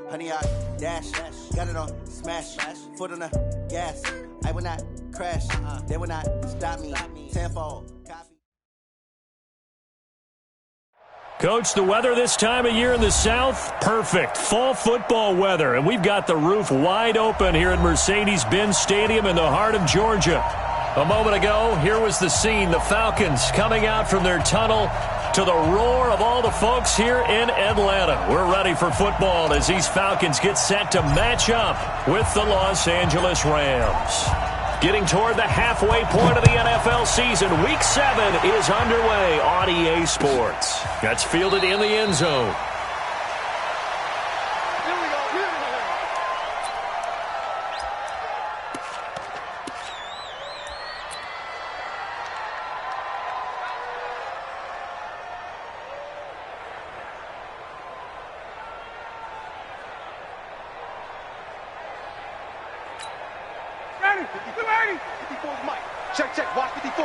Honey, I dash, got it on smash, foot on the gas. I will not crash, they will not stop me. Tenfold copy. Coach, the weather this time of year in the South, perfect. Fall football weather, and we've got the roof wide open here at Mercedes-Benz Stadium in the heart of Georgia. A moment ago, here was the scene. The Falcons coming out from their tunnel to the roar of all the folks here in Atlanta. We're ready for football as these Falcons get set to match up with the Los Angeles Rams. Getting toward the halfway point of the NFL season, Week 7 is underway on EA Sports. That's fielded in the end zone. Check. Watch 54.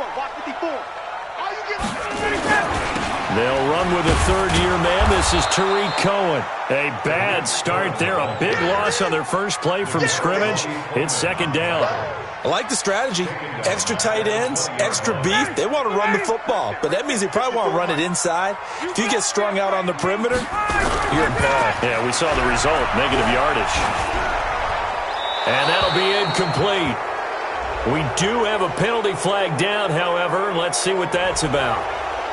They'll run with a third-year man. This is Tariq Cohen. A bad start there. A big loss on their first play from scrimmage. It's second down. I like the strategy. Extra tight ends, extra beef. They want to run the football, but that means they probably want to run it inside. If you get strung out on the perimeter, you're in peril. Yeah, we saw the result. Negative yardage. And that'll be incomplete. We do have a penalty flag down, however. Let's see what that's about.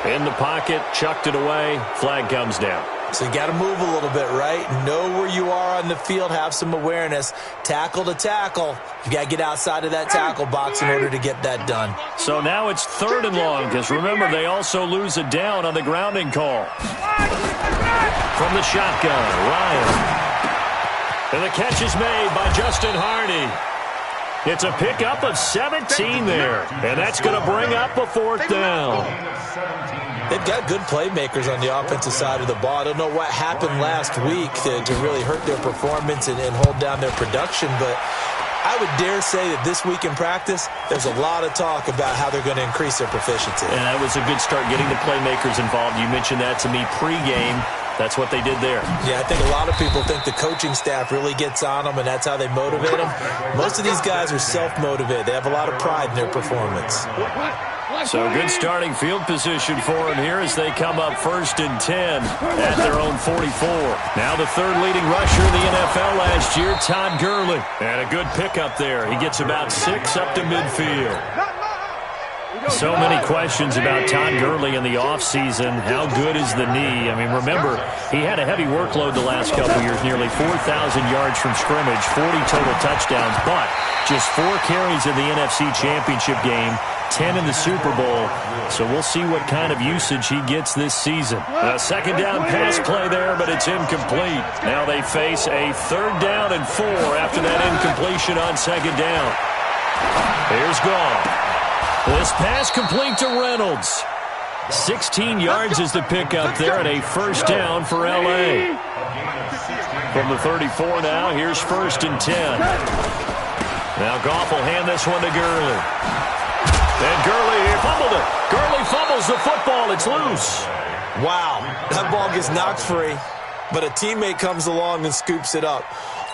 In the pocket, chucked it away. Flag comes down. So you got to move a little bit, right? Know where you are on the field. Have some awareness. Tackle to tackle. You got to get outside of that tackle box in order to get that done. So now it's 3rd and long, because remember, they also lose a down on the grounding call. From the shotgun, Ryan. And the catch is made by Justin Hardy. It's a pickup of 17 there, and that's going to bring up a 4th down. They've got good playmakers on the offensive side of the ball. I don't know what happened last week to really hurt their performance and hold down their production, but I would dare say that this week in practice, there's a lot of talk about how they're going to increase their proficiency. And that was a good start getting the playmakers involved. You mentioned that to me pregame. That's what they did there. Yeah, I think a lot of people think the coaching staff really gets on them, and that's how they motivate them. Most of these guys are self-motivated. They have a lot of pride in their performance. So good starting field position for them here as they come up 1st and 10 at their own 44. Now the 3rd leading rusher in the NFL last year, Todd Gurley. And a good pickup there. He gets about 6 up to midfield. So many questions about Todd Gurley in the offseason. How good is the knee? I mean, remember, he had a heavy workload the last couple years, nearly 4,000 yards from scrimmage, 40 total touchdowns, but just 4 carries in the NFC Championship game, 10 in the Super Bowl. So we'll see what kind of usage he gets this season. A second down pass play there, but it's incomplete. Now they face a 3rd down and 4 after that incompletion on second down. Here's Goff. This pass complete to Reynolds. 16 yards is the pickup there and a 1st down for L.A. From the 34 now, here's 1st and 10. Now Goff will hand this one to Gurley. And Gurley fumbled it. Gurley fumbles the football. It's loose. Wow, that ball gets knocked free, but a teammate comes along and scoops it up.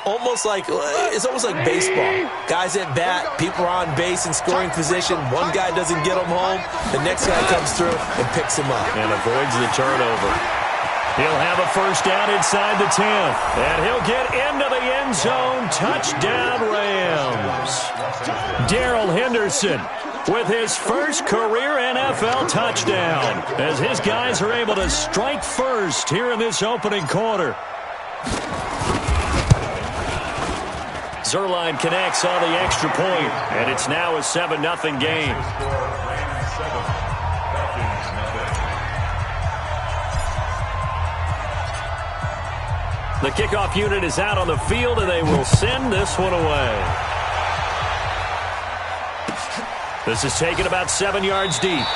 It's almost like baseball. Guys at bat, people are on base in scoring position. One guy doesn't get him home. The next guy comes through and picks him up. And avoids the turnover. He'll have a 1st down inside the 10. And he'll get into the end zone. Touchdown, Rams. Darrell Henderson with his first career NFL touchdown as his guys are able to strike first here in this opening quarter. Zerline connects on the extra point, and it's now a 7-0 game. The kickoff unit is out on the field, and they will send this one away. This is taken about 7 yards deep.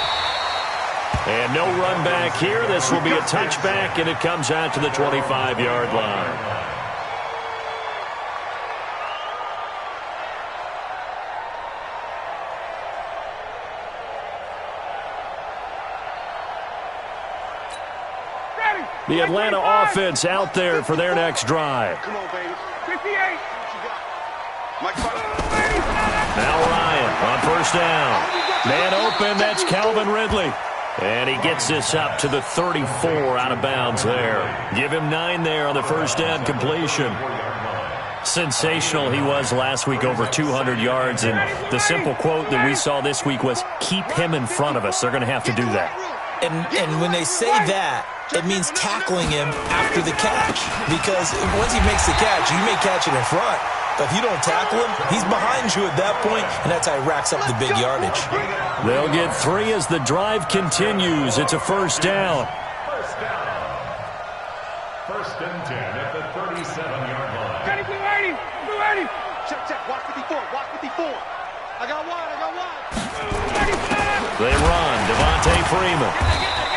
And no run back here. This will be a touchback, and it comes out to the 25-yard line. The Atlanta offense out there for their next drive. Come on, baby. 58. Now Ryan on first down. Man open, that's Calvin Ridley. And he gets this up to the 34 out of bounds there. Give him 9 there on the first down completion. Sensational he was last week, over 200 yards. And the simple quote that we saw this week was, keep him in front of us. They're going to have to do that. And when they say that, it means tackling him after the catch. Because once he makes the catch, you may catch it in front. But if you don't tackle him, he's behind you at that point, and that's how he racks up the big yardage. They'll get 3 as the drive continues. It's a first down. First and 10 at the 37-yard line. Blue 80. Check. Watch 54. I got one. They run. Devontae Freeman.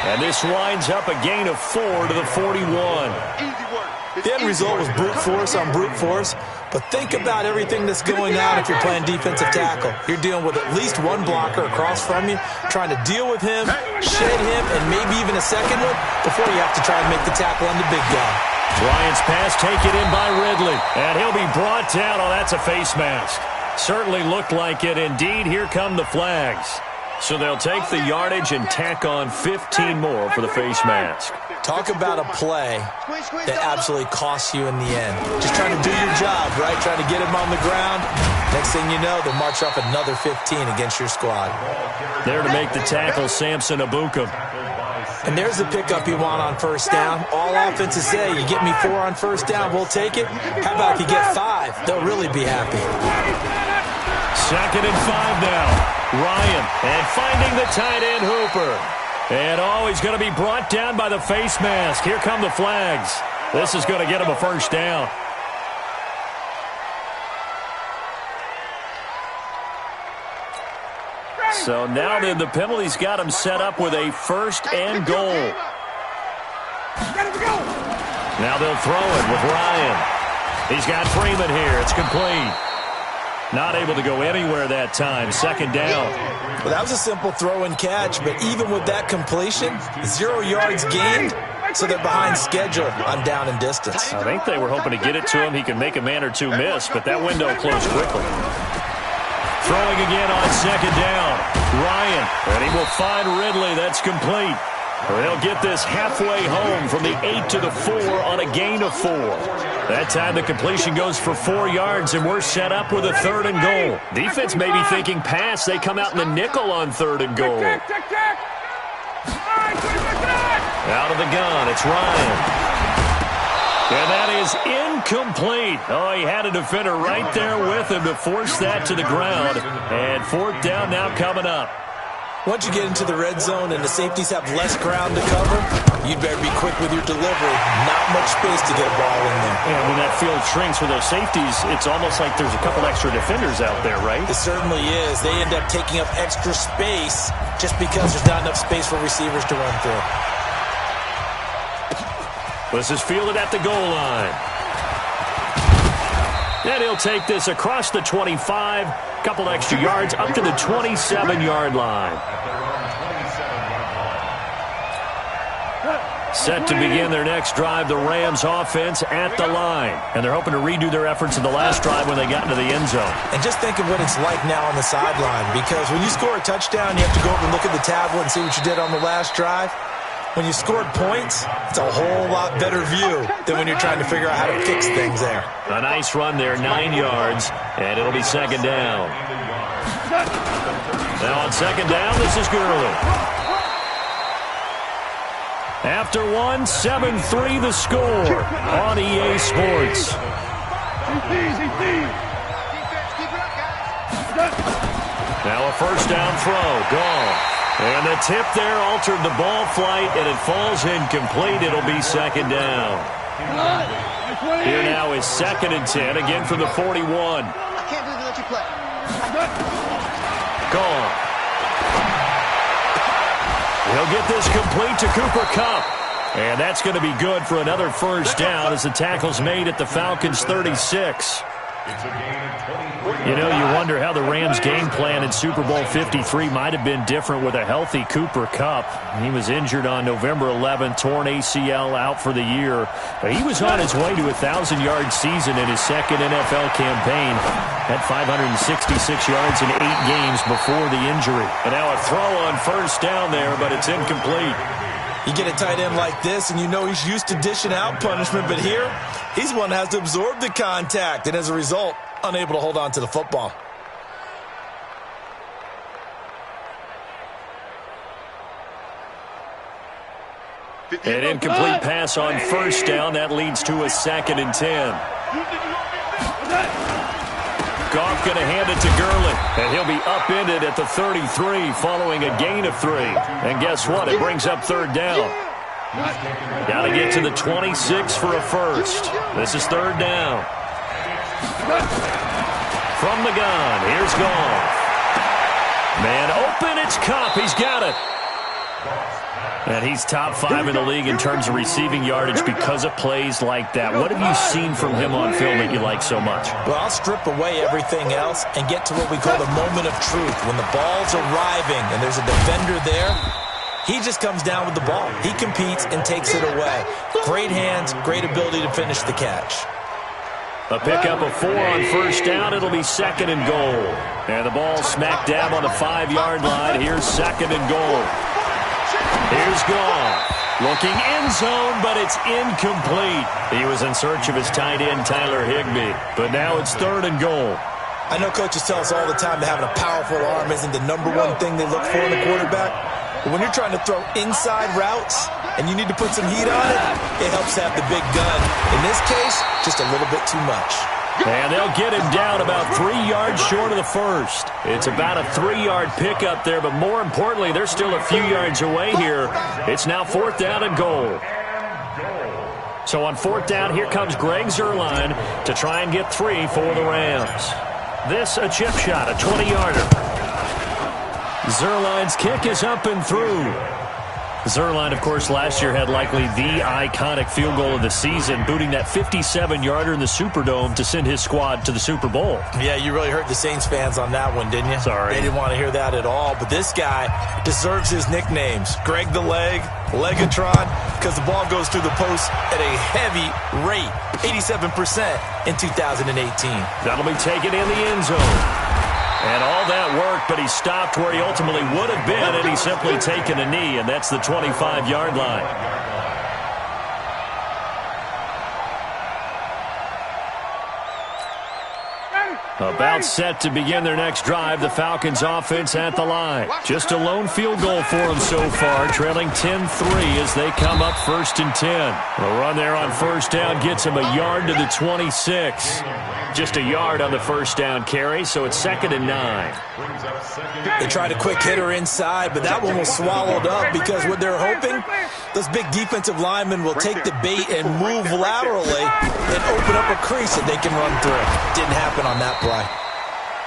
And this winds up a gain of 4 to the 41. Easy work. The end result was brute force on brute force, but think about everything that's going on if you're playing defensive tackle. You're dealing with at least one blocker across from you, trying to deal with him, shed him, and maybe even a second one before you have to try and make the tackle on the big guy. Bryant's pass taken in by Ridley, and he'll be brought down. Oh, that's a face mask. Certainly looked like it. Indeed, here come the flags. So they'll take the yardage and tack on 15 more for the face mask. Talk about a play that absolutely costs you in the end. Just trying to do your job, right? Trying to get him on the ground. Next thing you know, they'll march up another 15 against your squad. There to make the tackle, Samson Abukum. And there's the pickup you want on first down. All offenses say, you get me 4 on first down, we'll take it. How about if you get 5? They'll really be happy. 2nd and 5 now. Ryan, and finding the tight end Hooper. And he's going to be brought down by the face mask. Here come the flags. This is going to get him a first down. So now then, the penalty's got him set up with a 1st and goal. Now they'll throw it with Ryan. He's got Freeman here. It's complete. Not able to go anywhere that time. 2nd down. Well, that was a simple throw and catch, but even with that completion, 0 yards gained, so they're behind schedule on down and distance. I think they were hoping to get it to him. He could make a man or two miss, but that window closed quickly. Throwing again on 2nd down. Ryan, and he will find Ridley. That's complete. They'll get this halfway home from the 8 to the 4 on a gain of 4. That time the completion goes for 4 yards, and we're set up with a 3rd and goal. Defense may be thinking pass. They come out in the nickel on 3rd and goal. Out of the gun, it's Ryan. And that is incomplete. Oh, he had a defender right there with him to force that to the ground. And 4th down now coming up. Once you get into the red zone and the safeties have less ground to cover, you'd better be quick with your delivery. Not much space to get a ball in there. And when that field shrinks with those safeties, it's almost like there's a couple extra defenders out there, right? It certainly is. They end up taking up extra space just because there's not enough space for receivers to run through. This is fielded at the goal line. And he'll take this across the 25, couple extra yards up to the 27-yard line. Set to begin their next drive, the Rams offense at the line. And they're hoping to redo their efforts in the last drive when they got into the end zone. And just think of what it's like now on the sideline, because when you score a touchdown, you have to go over and look at the tablet and see what you did on the last drive. When you scored points, it's a whole lot better view than when you're trying to figure out how to fix things there. A nice run there, 9 yards, and it'll be 2nd down. Now on 2nd down, this is Gurley. After 1, 7-3 the score on EA Sports. Now a 1st down throw, gone. And the tip there altered the ball flight, and it falls incomplete. It'll be 2nd down. Here now is 2nd and 10, again from the 41. I can't believe they let you play. Gone. He'll get this complete to Cooper Kupp. And that's going to be good for another 1st down as the tackle's made at the Falcons' 36. It's a gain of 23. You know, you wonder how the Rams' game plan in Super Bowl 53 might have been different with a healthy Cooper Kupp. He was injured on November 11th, torn ACL, out for the year. But he was on his way to a 1,000-yard season in his second NFL campaign. Had 566 yards in 8 games before the injury. And now a throw on first down there, but it's incomplete. You get a tight end like this, and you know he's used to dishing out punishment, but here, he's one that has to absorb the contact, and as a result, unable to hold on to the football. An incomplete pass on first down. That leads to a 2nd and 10. Goff going to hand it to Gurley, and he'll be upended at the 33 following a gain of 3. And guess what? It brings up 3rd down. Got to get to the 26 for a first. This is 3rd down. From the gun, here's Goff. Man open, it's Kupp. He's got it. And he's top 5 in the league in terms of receiving yardage because of plays like that. What have you seen from him on film that you like so much? Well, I'll strip away everything else and get to what we call the moment of truth. When the ball's arriving and there's a defender there, he just comes down with the ball. He competes and takes it away. Great hands, great ability to finish the catch. A pickup of 4 on first down. It'll be 2nd and goal. And the ball smack dab on the 5-yard line. Here's 2nd and goal. Here's Goff. Looking end zone, but it's incomplete. He was in search of his tight end, Tyler Higbee. But now it's 3rd and goal. I know coaches tell us all the time that having a powerful arm isn't the #1 thing they look for in a quarterback. But when you're trying to throw inside routes and you need to put some heat on it, it helps to have the big gun. In this case, just a little bit too much. And they'll get him down about 3 yards short of the first. It's about a 3-yard pickup there, but more importantly, they're still a few yards away here. It's now 4th down and goal. So on 4th down, here comes Greg Zuerlein to try and get 3 for the Rams. This a chip shot, a 20-yarder. Zuerlein's kick is up and through. Zuerlein, of course, last year had likely the iconic field goal of the season, booting that 57-yarder in the Superdome to send his squad to the Super Bowl. Yeah, you really hurt the Saints fans on that one, didn't you? Sorry. They didn't want to hear that at all. But this guy deserves his nicknames. Greg the Leg, Legatron, because the ball goes through the post at a heavy rate, 87% in 2018. That'll be taken in the end zone. And all that worked, but he stopped where he ultimately would have been, and he's simply taken a knee, and that's the 25-yard line. About set to begin their next drive, the Falcons offense at the line. Just a lone field goal for them so far, trailing 10-3 as they come up 1st and 10. A run there on first down gets them a yard to the 26. Just a yard on the first down carry, so it's 2nd and 9. They tried a quick hitter inside, but that one was swallowed up because what they're hoping, those big defensive linemen will take the bait and move laterally and open up a crease that they can run through. Didn't happen on that play.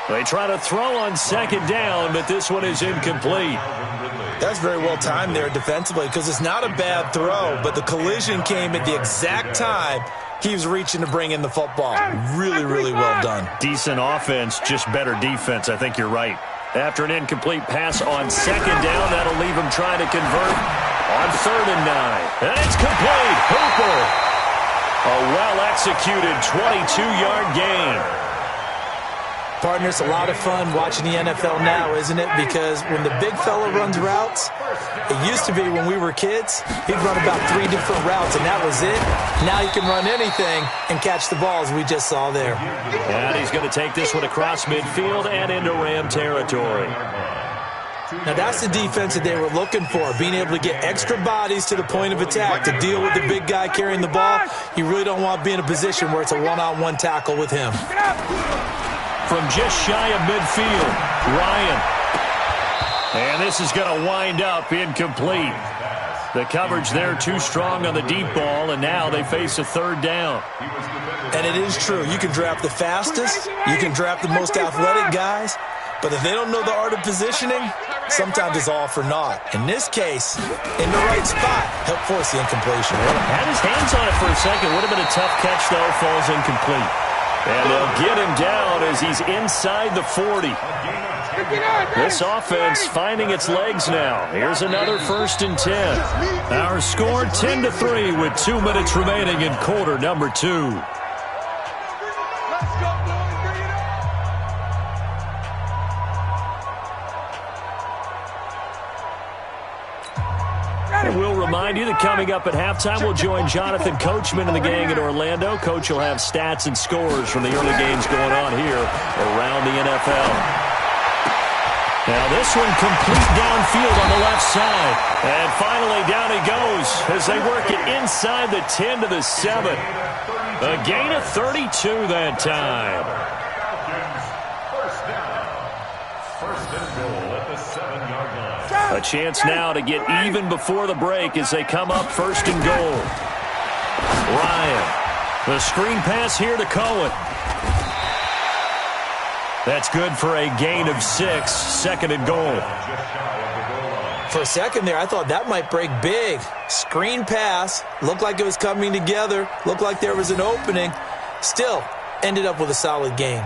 They try to throw on 2nd down, but this one is incomplete. That's very well timed there defensively because it's not a bad throw, but the collision came at the exact time he was reaching to bring in the football. Really, really well done. Decent offense, just better defense. I think you're right. After an incomplete pass on 2nd down, that'll leave him trying to convert on 3rd and 9. And it's complete. Hooper. A well-executed 22-yard gain. Partner, it's a lot of fun watching the NFL now, isn't it? Because when the big fella runs routes, it used to be when we were kids, he'd run about 3 different routes, and that was it. Now he can run anything and catch the balls we just saw there. And he's going to take this one across midfield and into Ram territory. Now that's the defense that they were looking for, being able to get extra bodies to the point of attack to deal with the big guy carrying the ball. You really don't want to be in a position where it's a one-on-one tackle with him. From just shy of midfield, Ryan. And this is going to wind up incomplete. The coverage there too strong on the deep ball, and now they face a 3rd down. And it is true. You can draft the fastest, you can draft the most athletic guys, but if they don't know the art of positioning, sometimes it's all for naught. In this case, in the right spot, help force the incompletion. Had his hands on it for a second. Would have been a tough catch, though. Falls incomplete. And they'll get him down as he's inside the 40. This offense finding its legs now. Here's another 1st and 10. Our score 10-3 with 2 minutes remaining in quarter number 2. And we'll remind you that coming up at halftime, we'll join Jonathan Coachman and the gang in Orlando. Coach will have stats and scores from the early games going on here around the NFL. Now this one complete downfield on the left side. And finally down he goes as they work it inside the 10 to the 7. A gain of 32 that time. First down. First and goal at the 7-yard line. A chance now to get even before the break as they come up 1st and goal. Ryan. The screen pass here to Cohen. That's good for a gain of 6. 2nd and goal. For a second there, I thought that might break big. Screen pass. Looked like it was coming together. Looked like there was an opening. Still, ended up with a solid gain.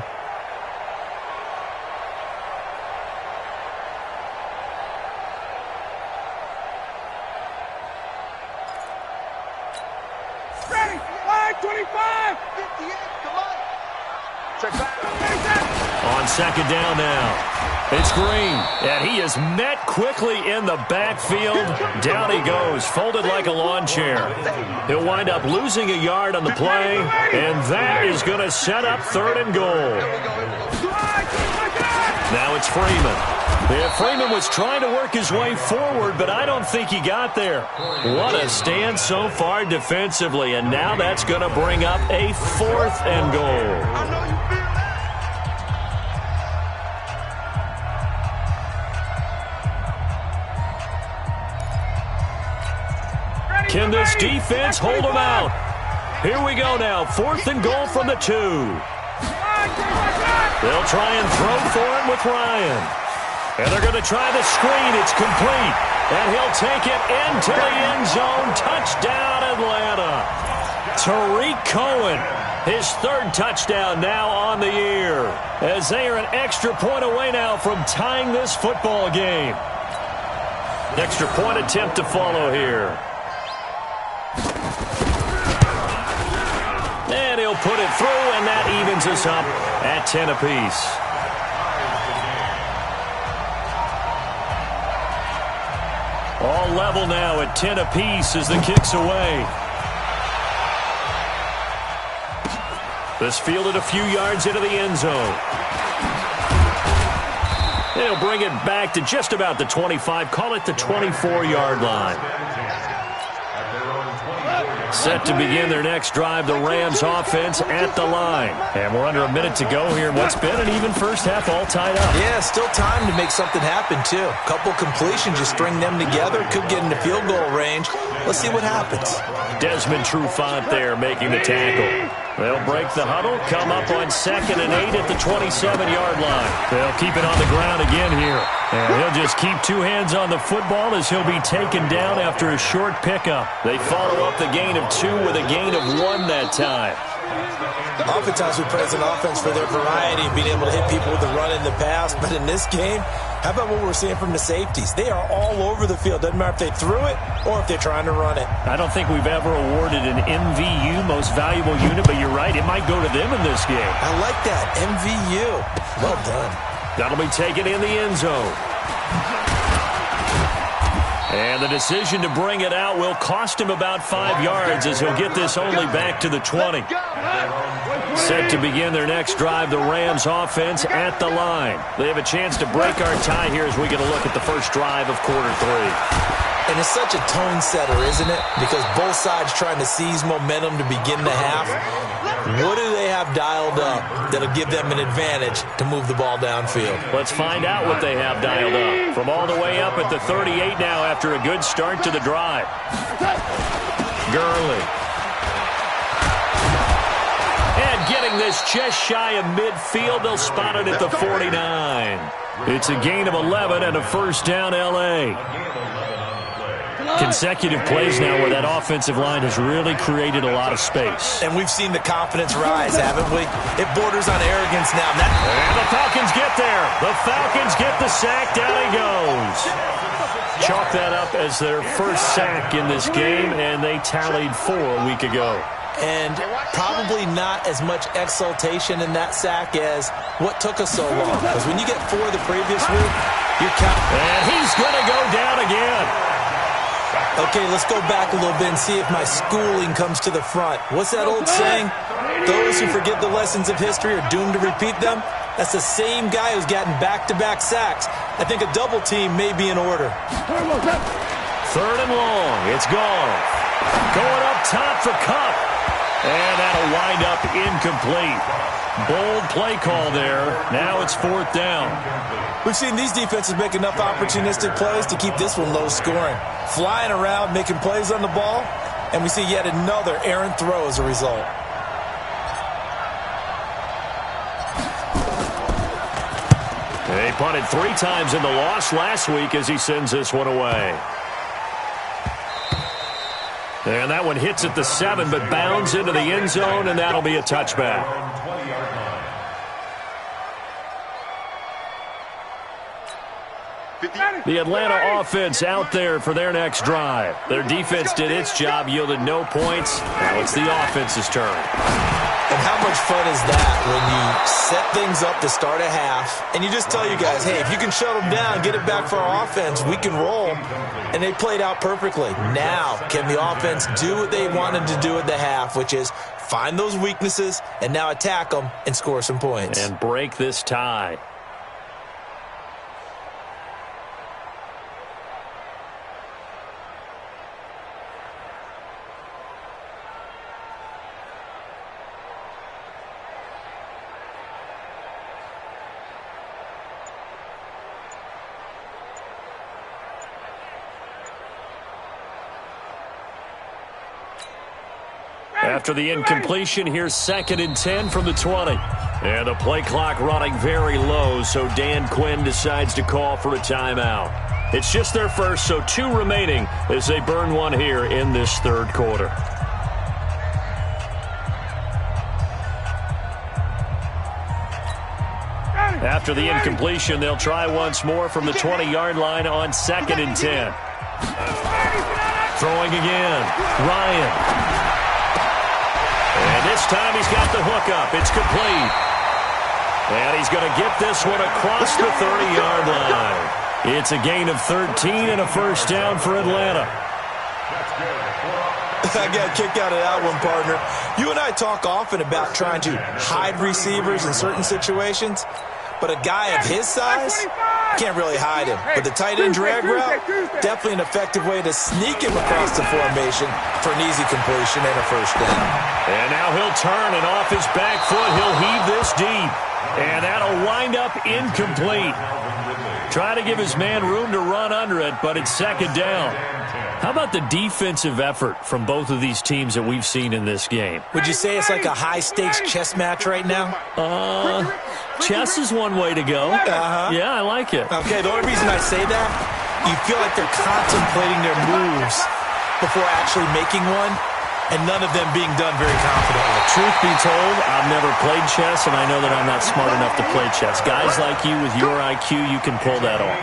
Ready, line 25, 58, come on. Check back. On 2nd down now. It's Green, and he is met quickly in the backfield. Down he goes, folded like a lawn chair. He'll wind up losing a yard on the play, and that is going to set up 3rd and goal. Now it's Freeman. Yeah, Freeman was trying to work his way forward, but I don't think he got there. What a stand so far defensively, and now that's going to bring up a 4th and goal. Can this defense hold them out? Here we go now. 4th and goal from the 2. They'll try and throw for it with Ryan. And they're going to try the screen. It's complete. And he'll take it into the end zone. Touchdown, Atlanta. Tariq Cohen, his 3rd touchdown now on the year, as they are an extra point away now from tying this football game. Extra point attempt to follow here. And he'll put it through, and that evens us up at 10 apiece. All level now at 10 apiece as the kick's away. This fielded a few yards into the end zone. They'll bring it back to just about the 25, call it the 24-yard line. Set to begin their next drive, the Rams offense at the line. And we're under a minute to go here in what's been an even first half, all tied up. Yeah, still time to make something happen, too. Couple completions, just string them together. Could get into field goal range. Let's see what happens. Desmond Trufant there making the tackle. They'll break the huddle, come up on 2nd and 8 at the 27-yard line. They'll keep it on the ground again here. And he'll just keep 2 hands on the football as he'll be taken down after a short pickup. They follow up the gain of 2 with a gain of 1 that time. Oftentimes we praise an offense for their variety of being able to hit people with the run and the pass. But in this game, how about what we're seeing from the safeties? They are all over the field. Doesn't matter if they threw it or if they're trying to run it. I don't think we've ever awarded an MVU, most valuable unit, but you're right, it might go to them in this game. I like that, MVU. Well done. That'll be taken in the end zone. And the decision to bring it out will cost him about 5 yards as he'll get this only back to the 20. Set to begin their next drive, the Rams offense at the line. They have a chance to break our tie here as we get a look at the first drive of quarter 3. And it's such a tone setter, isn't it? Because both sides trying to seize momentum to begin the half. What do they have dialed up that'll give them an advantage to move the ball downfield? Let's find out what they have dialed up. From all the way up at the 38 now after a good start to the drive. Gurley. And getting this just shy of midfield, they'll spot it at the 49. It's a gain of 11 and a first down, L.A. Consecutive plays now where that offensive line has really created a lot of space. And we've seen the confidence rise, haven't we? It borders on arrogance now. And the Falcons get there. The Falcons get the sack. Down he goes. Chalk that up as their first sack in this game, and they tallied 4 a week ago. And probably not as much exultation in that sack as what took us so long. Because when you get 4 the previous week, you're counting. And he's going to go down again. Okay, let's go back a little bit and see if my schooling comes to the front. What's that old saying? Those who forget the lessons of history are doomed to repeat them. That's the same guy who's gotten back-to-back sacks. I think a double team may be in order. 3rd and long. It's gone. Going up top for Cup. And that'll wind up incomplete. Bold play call there. Now it's 4th down. We've seen these defenses make enough opportunistic plays to keep this one low scoring. Flying around, making plays on the ball, and we see yet another errant throw as a result. They punted 3 times in the loss last week as he sends this one away. And that one hits at the 7, but bounds into the end zone, and that'll be a touchback. The Atlanta offense out there for their next drive. Their defense did its job, yielded no points. Now it's the offense's turn. And how much fun is that when you set things up to start a half, and you just tell you guys, hey, if you can shut them down, get it back for our offense, we can roll. And they played out perfectly. Now, can the offense do what they wanted to do at the half, which is find those weaknesses and now attack them and score some points. And break this tie. After the incompletion, here's 2nd and 10 from the 20. And the play clock running very low, so Dan Quinn decides to call for a timeout. It's just their first, so 2 remaining as they burn one here in this 3rd quarter. After the incompletion, they'll try once more from the 20-yard line on 2nd and 10. Throwing again, Ryan. And this time he's got the hook up. It's complete. And he's going to get this one across the 30-yard line. It's a gain of 13 and a first down for Atlanta. I got a kick out of that one, partner. You and I talk often about trying to hide receivers in certain situations, but a guy of his size can't really hide him. But the tight end drag route, definitely an effective way to sneak him across the formation for an easy completion and a first down. And now he'll turn, and off his back foot, he'll heave this deep. And that'll wind up incomplete. Trying to give his man room to run under it, but it's 2nd down. How about the defensive effort from both of these teams that we've seen in this game? Would you say it's like a high-stakes chess match right now? Chess is one way to go. Yeah, I like it. Okay, the only reason I say that, you feel like they're contemplating their moves before actually making one, and none of them being done very confidently. Truth be told, I've never played chess, and I know that I'm not smart enough to play chess. Guys like you with your IQ, you can pull that off.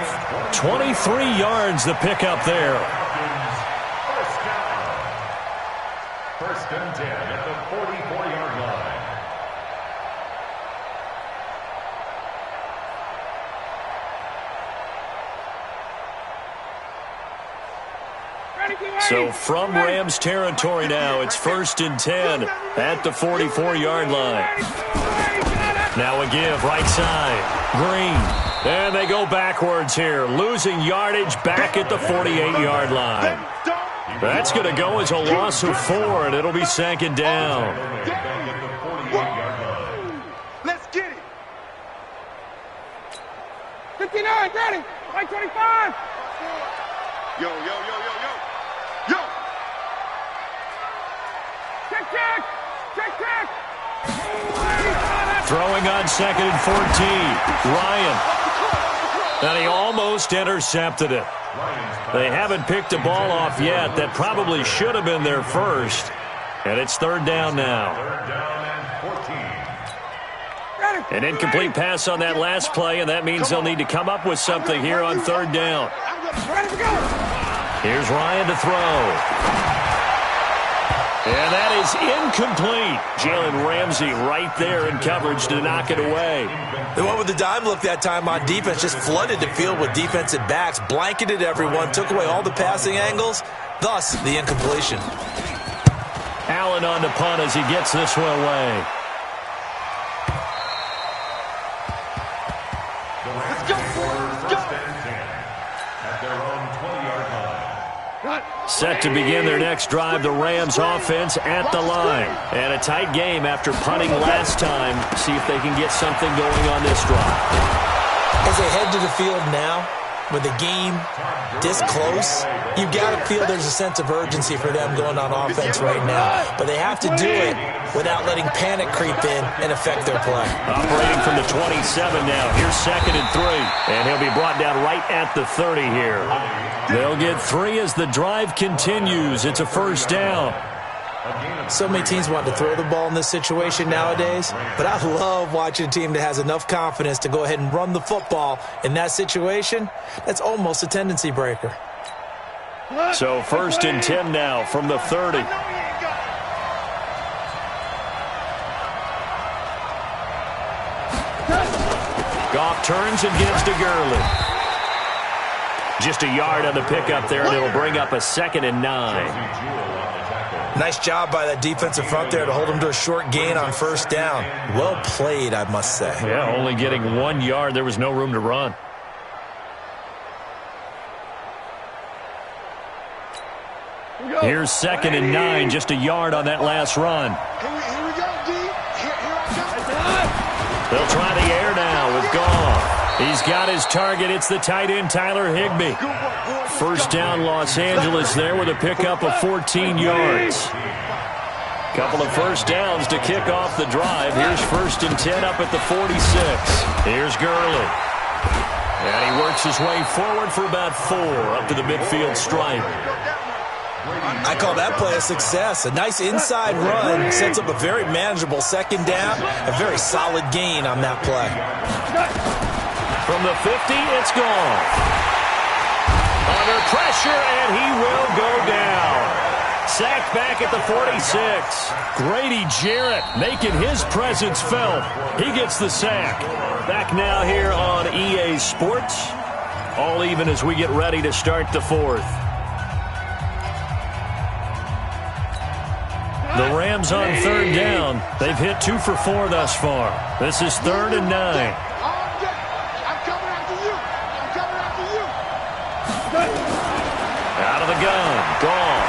23 yards the pickup there. First and 10 at the 44-yard line. So from Rams territory now, it's 1st and 10 at the 44-yard line. Now a give, right side, Green. And they go backwards here, losing yardage back at the 48-yard line. That's going to go as a loss of 4, and it'll be 2nd down. Let's get it. 59, ready. Right 25. Yo, yo, yo, yo, yo. Yo. Check, check. Check, check. Throwing on 2nd and 14. Ryan. And he almost intercepted it. They haven't picked a ball off yet. That probably should have been their first. And it's third down now. Third down and 14. An incomplete pass on that last play, and that means they'll need to come up with something here on third down. Here's Ryan to throw. And that is incomplete. Jalen Ramsey right there in coverage to knock it away. They went with the dime look that time on defense, just flooded the field with defensive backs, blanketed everyone, took away all the passing angles, thus the incompletion. Allen on the punt as he gets this one away. Let's go. First and 10 at their own 20-yard line. Set to begin their next drive, the Rams offense at the line. And a tight game after punting last time. See if they can get something going on this drive. As they head to the field now, with the game this close, you've got to feel there's a sense of urgency for them going on offense right now. But they have to do it without letting panic creep in and affect their play. Operating from the 27 now. Here's 2nd and 3. And he'll be brought down right at the 30 here. They'll get 3 as the drive continues. It's a first down. So many teams want to throw the ball in this situation nowadays, but I love watching a team that has enough confidence to go ahead and run the football in that situation. That's almost a tendency breaker. So 1st and 10 now from the 30. Goff turns and gives to Gurley. Just a yard on the pickup there, and it'll bring up a 2nd and 9. Nice job by that defensive front there to hold them to a short gain on first down. Well played, I must say. Yeah, only getting 1 yard. There was no room to run. Here's 2nd and 9, just a yard on that last run. Here we go, D. Here I come. They'll try the air now with Goff. He's got his target. It's the tight end, Tyler Higbee. First down, Los Angeles there with a pickup of 14 yards. Couple of first downs to kick off the drive. Here's 1st and 10 up at the 46. Here's Gurley. And he works his way forward for about 4 up to the midfield stripe. I call that play a success. A nice inside run sets up a very manageable 2nd down. A very solid gain on that play. From the 50, it's gone. Under pressure, and he will go down. Sacked back at the 46. Grady Jarrett making his presence felt. He gets the sack. Back now here on EA Sports. All even as we get ready to start the 4th. The Rams on 3rd down. They've hit 2 for 4 thus far. This is 3rd and 9. Out of the gun, Goff.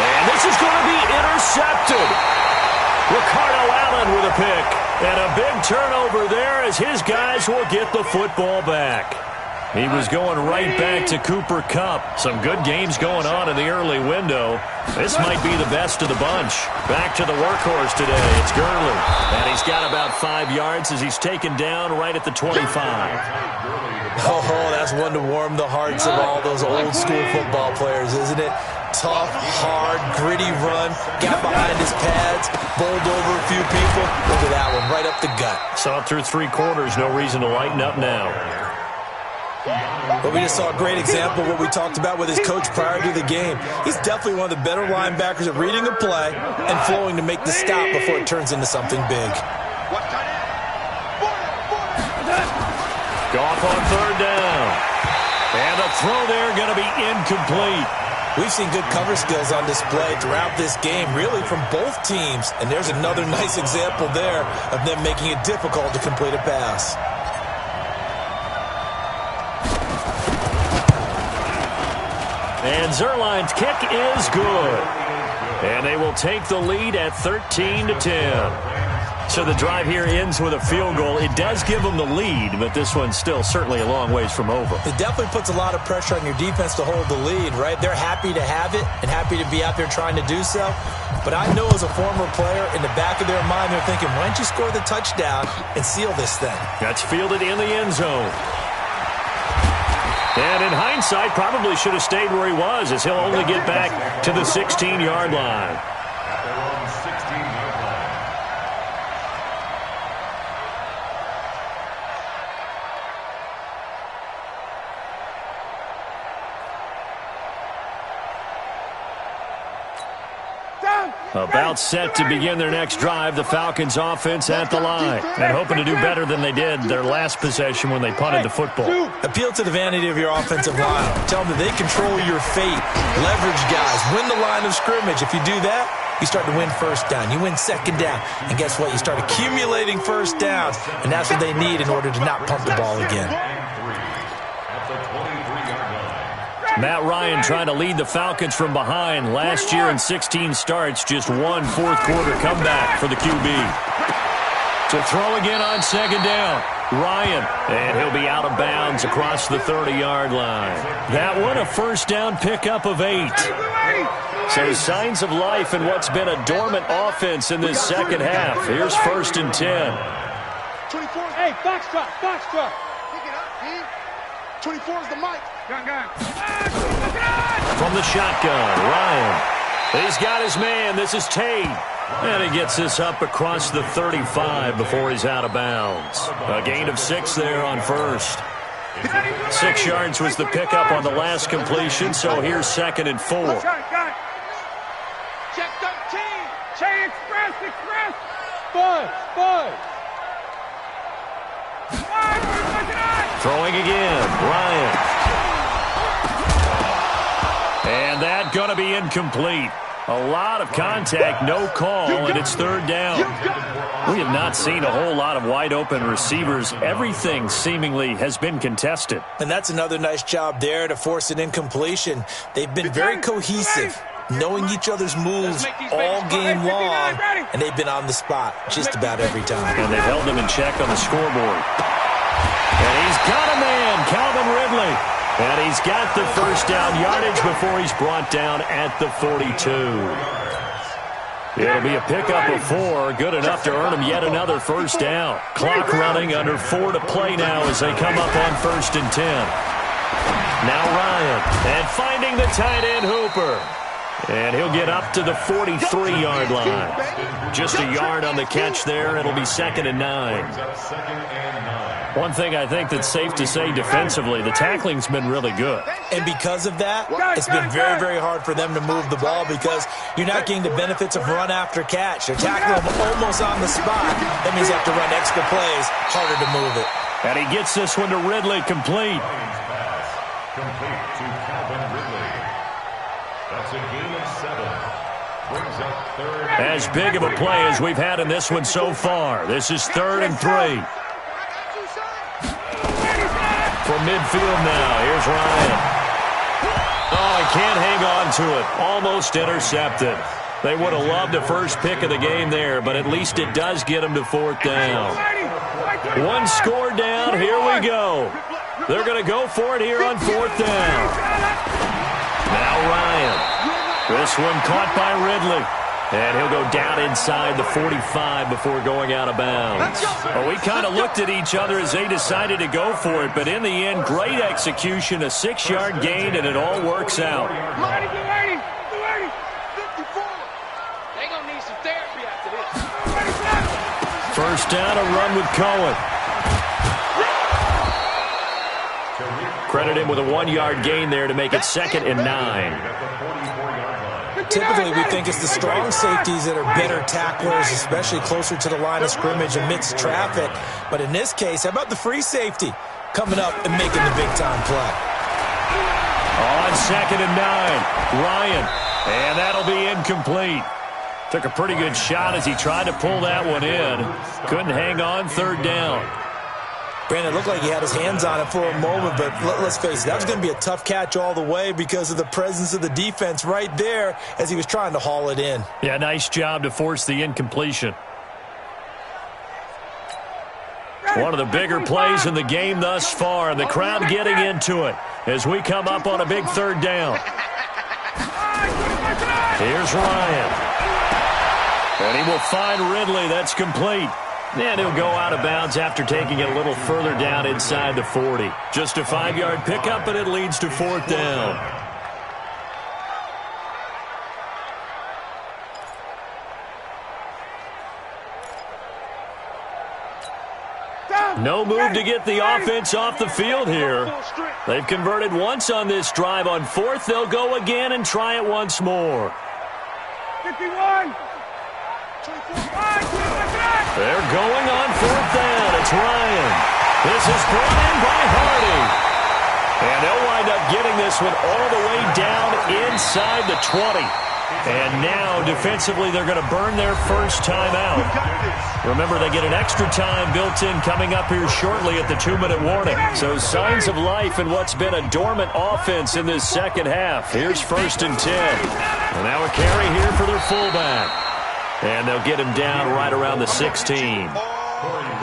And this is going to be intercepted. Ricardo Allen with a pick. And a big turnover there as his guys will get the football back. He was going right back to Cooper Kupp. Some good games going on in the early window. This might be the best of the bunch. Back to the workhorse today. It's Gurley. And he's got about 5 yards as he's taken down right at the 25. Oh, that's one to warm the hearts of all those old school football players, isn't it? Tough, hard, gritty run. Got behind his pads, bowled over a few people. Look at that one, right up the gut. Saw it through 3 quarters. No reason to lighten up now. But we just saw a great example of what we talked about with his coach prior to the game. He's definitely one of the better linebackers at reading a play and flowing to make the stop before it turns into something big. Goff on 3rd down. And the throw there going to be incomplete. We've seen good cover skills on display throughout this game, really from both teams. And there's another nice example there of them making it difficult to complete a pass. And Zerline's kick is good. And they will take the lead at 13-10. So the drive here ends with a field goal. It does give them the lead, but this one's still certainly a long ways from over. It definitely puts a lot of pressure on your defense to hold the lead, right? They're happy to have it and happy to be out there trying to do so. But I know as a former player, in the back of their mind, they're thinking, why don't you score the touchdown and seal this thing? That's fielded in the end zone. And in hindsight, probably should have stayed where he was, as he'll only get back to the 16-yard line. At their own 16-yard line. About set to begin their next drive, the Falcons offense at the line. And hoping to do better than they did their last possession when they punted the football. Appeal to the vanity of your offensive line. Tell them that they control your fate. Leverage guys. Win the line of scrimmage. If you do that, you start to win first down. You win second down. And guess what? You start accumulating first downs. And that's what they need in order to not pump the ball again. Matt Ryan trying to lead the Falcons from behind. Last year in 16 starts, just one fourth-quarter comeback for the QB. To throw again on second down. Ryan, and he'll be out of bounds across the 30-yard line. That one a first down pickup of 8. So signs of life in what's been a dormant offense in this second half. Here's 1st and 10. 24. Hey, foxtrot. Pick it up, Pete. 24 is the mic. Gun. From the shotgun, Ryan. He's got his man. This is Tate. And he gets this up across the 35 before he's out of bounds. A gain of 6 there on first. 6 yards was the pickup on the last completion, so here's 2nd and 4. Check 13. Check express. 5. Throwing again, Ryan. And that going to be incomplete. A lot of contact, no call, and it's 3rd down. We have not seen a whole lot of wide-open receivers. Everything seemingly has been contested. And that's another nice job there to force an incompletion. They've been very cohesive, knowing each other's moves all game long, and they've been on the spot just about every time. And they've held them in check on the scoreboard. And he's got a man, Calvin Ridley. And he's got the first down yardage before he's brought down at the 42. It'll be a pickup of 4, good enough to earn him yet another first down. Clock running, under 4 to play now as they come up on 1st and 10. Now Ryan, and finding the tight end Hooper. And he'll get up to the 43-yard line. Just a yard on the catch there. It'll be 2nd and 9. One thing I think that's safe to say defensively, the tackling's been really good. And because of that, it's been very, very hard for them to move the ball because you're not getting the benefits of run after catch. They're tackling them almost on the spot. That means you have to run extra plays, harder to move it. And he gets this one to Ridley, complete. Complete to Calvin Ridley. That's a gain of 7. Brings up 3rd. As big of a play as we've had in this one so far. This is 3rd and 3. From midfield now, here's Ryan. Oh, he can't hang on to it. Almost intercepted. They would have loved a first pick of the game there, but at least it does get them to 4th down. 1 score down, here we go. They're going to go for it here on 4th down. Now Ryan. This one caught by Ridley. And he'll go down inside the 45 before going out of bounds. Well, we kind of looked at each other as they decided to go for it, but in the end, great execution, a 6-yard gain, and it all works out. First down, a run with Cohen. Credit him with a 1-yard gain there to make it 2nd and 9. Typically, we think it's the strong safeties that are better tacklers, especially closer to the line of scrimmage amidst traffic. But in this case, how about the free safety coming up and making the big-time play? On 2nd and 9, Ryan. And that'll be incomplete. Took a pretty good shot as he tried to pull that one in. Couldn't hang on, 3rd down. Brandon, it looked like he had his hands on it for a moment, but let's face it, that was going to be a tough catch all the way because of the presence of the defense right there as he was trying to haul it in. Yeah, nice job to force the incompletion. One of the bigger plays in the game thus far, and the crowd getting into it as we come up on a big third down. Here's Ryan. And he will find Ridley. That's complete. And he'll go out of bounds after taking it a little further down inside the 40. Just a 5-yard pickup, and it leads to fourth down. No move to get the offense off the field here. They've converted once on this drive. On fourth, they'll go again and try it once more. 51. They're going on fourth down. It's Ryan. This is brought in by Hardy. And they'll wind up getting this one all the way down inside the 20. And now, defensively, they're going to burn their first time out. Remember, they get an extra time built in coming up here shortly at the 2-minute warning. So signs of life in what's been a dormant offense in this second half. Here's 1st and 10. And now a carry here for their fullback. And they'll get him down right around the 16.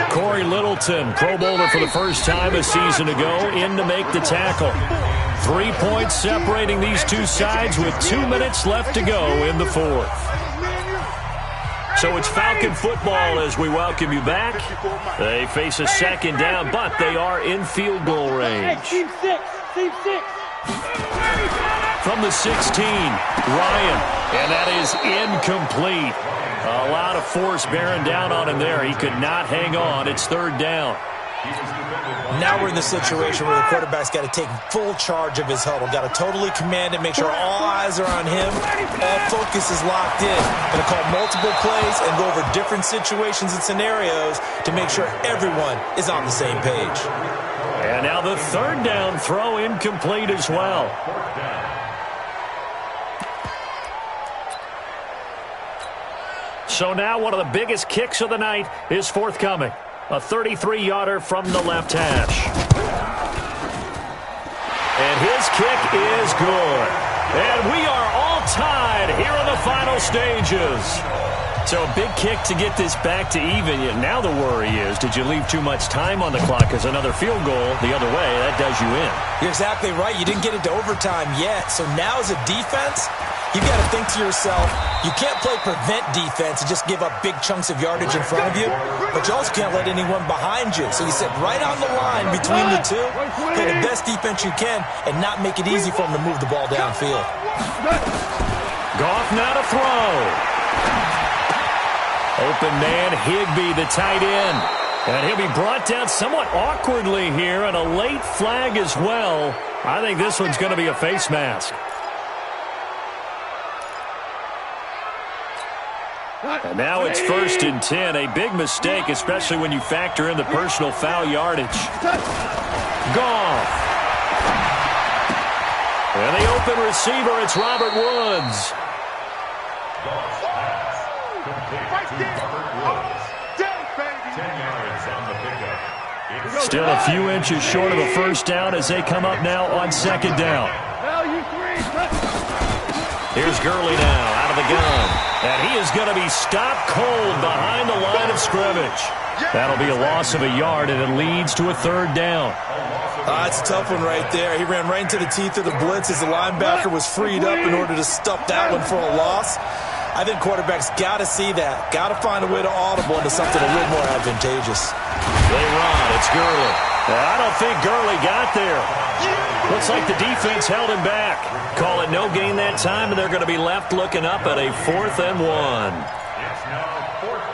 Corey Littleton, Pro Bowler for the first time a season ago, in to make the tackle. 3 points separating these two sides with 2 minutes left to go in the fourth. So it's Falcon football as we welcome you back. They face a second down, but they are in field goal range. Team 6. From the 16, Ryan, and that is incomplete. A lot of force bearing down on him there. He could not hang on. It's third down. Now we're in the situation where the quarterback's got to take full charge of his huddle. Got to totally command it, make sure all eyes are on him. All focus is locked in. Going to call multiple plays and go over different situations and scenarios to make sure everyone is on the same page. And now the third down throw incomplete as well. So now one of the biggest kicks of the night is forthcoming. A 33-yarder from the left hash. And his kick is good. And we are all tied here in the final stages. So a big kick to get this back to even. Now the worry is, did you leave too much time on the clock? Because another field goal the other way, that does you in. You're exactly right. You didn't get into overtime yet. So now as a defense, you've got to think to yourself, you can't play prevent defense and just give up big chunks of yardage in front of you, but you also can't let anyone behind you. So you sit right on the line between the two, play the best defense you can, and not make it easy for them to move the ball downfield. Goff now to throw. Open man, Higbee, the tight end. And he'll be brought down somewhat awkwardly here, and a late flag as well. I think this one's going to be a face mask. And now it's 1st and 10. A big mistake, especially when you factor in the personal foul yardage. Goff. And the open receiver, it's Robert Woods. Still a few inches short of a first down as they come up now on second down. Here's Gurley now out of the gun. And he is going to be stopped cold behind the line of scrimmage. That'll be a loss of a yard, and it leads to a third down. It's a tough one right there. He ran right into the teeth of the blitz as the linebacker was freed up in order to stop that one for a loss. I think quarterbacks got to see that. Got to find a way to audible into something a little more advantageous. They run. It's Gurley. I don't think Gurley got there. Looks like the defense held him back. Call it no gain that time, and they're going to be left looking up at a 4th and 1. It's now 4th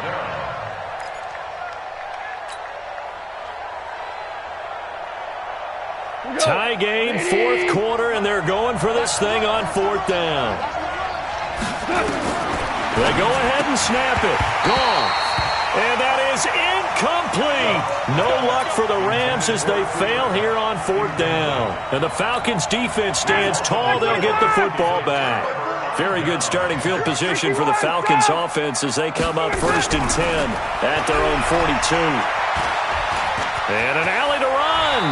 down. Tie game, 4th quarter, and they're going for this thing on 4th down. They go ahead and snap it. Gone. And that is incomplete. No luck for the Rams as they fail here on 4th down. And the Falcons' defense stands tall. They'll get the football back. Very good starting field position for the Falcons' offense as they come up 1st and 10 at their own 42. And an alley to run.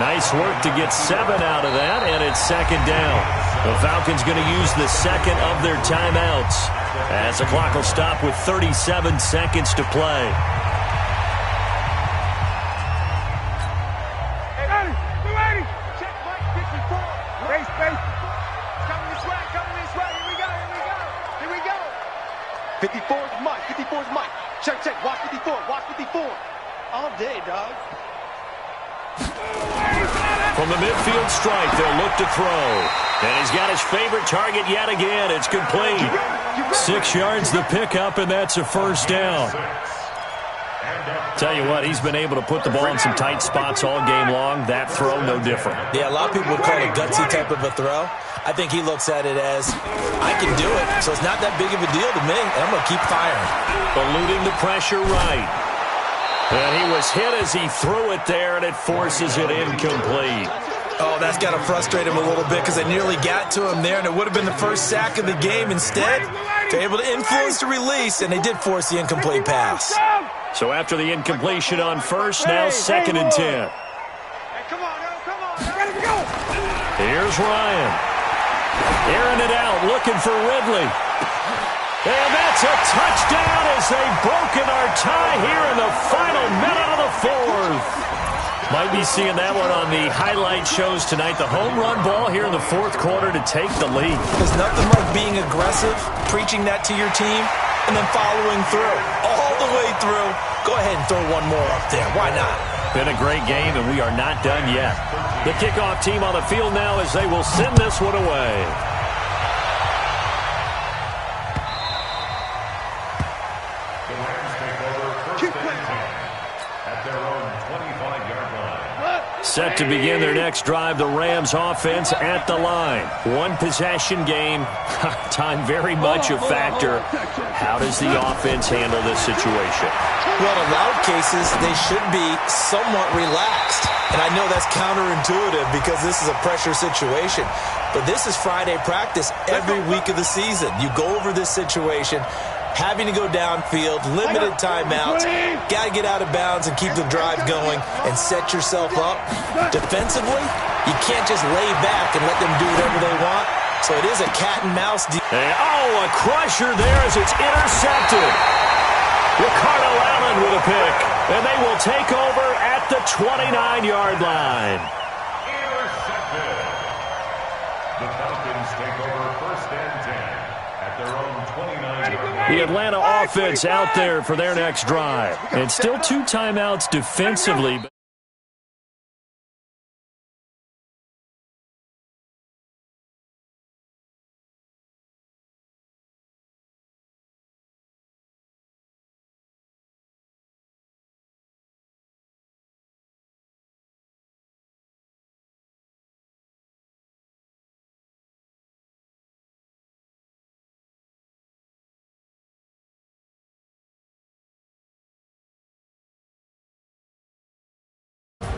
Nice work to get 7 out of that, and it's second down. The Falcons going to use the second of their timeouts as the clock will stop with 37 seconds to play. Space. Coming this way. Here we go. 54 is Mike. Check. Watch 54. All day, dog. From the midfield stripe, they'll look to throw. And he's got his favorite target yet again. It's complete. 6 yards the pickup, and that's a first down. Tell you what, he's been able to put the ball in some tight spots all game long. That throw, no different. Yeah, a lot of people would call it a gutsy type of a throw. I think he looks at it as, I can do it, so it's not that big of a deal to me, and I'm going to keep firing. Eluding the pressure right. And he was hit as he threw it there, and it forces it incomplete. Oh, that's got to frustrate him a little bit because they nearly got to him there, and it would have been the first sack of the game. Instead, they're able to influence the release, and they did force the incomplete pass. So after the incompletion on first, now 2nd and 10. Come on. Gotta go. Here's Ryan. Airing it out, looking for Ridley. And that's a touchdown as they've broken our tie here in the final minute of the 4th. Might be seeing that one on the highlight shows tonight. The home run ball here in the 4th quarter to take the lead. There's nothing like being aggressive, preaching that to your team, and then following through. All the way through. Go ahead and throw one more up there. Why not? Been a great game, and we are not done yet. The kickoff team on the field now as they will send this one away. The Rams take over first and 10 at their own 25-yard line. Set to begin their next drive, the Rams offense at the line. One possession game. Time very much a factor. How does the offense handle this situation? Well, in a lot of cases, they should be somewhat relaxed. And I know that's counterintuitive because this is a pressure situation. But this is Friday practice every week of the season. You go over this situation, having to go downfield, limited timeouts, got to get out of bounds and keep the drive going and set yourself up. Defensively, you can't just lay back and let them do whatever they want. So it is a cat and mouse deal. A crusher there as it's intercepted. Ricardo Allen with a pick. And they will take over at the 29-yard line. Intercepted. The Falcons take over first and 10 at their own 29-yard line. The Atlanta offense out there for their next drive. And still 2 timeouts defensively.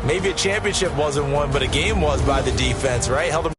Maybe a championship wasn't won, but a game was by the defense, right? Held them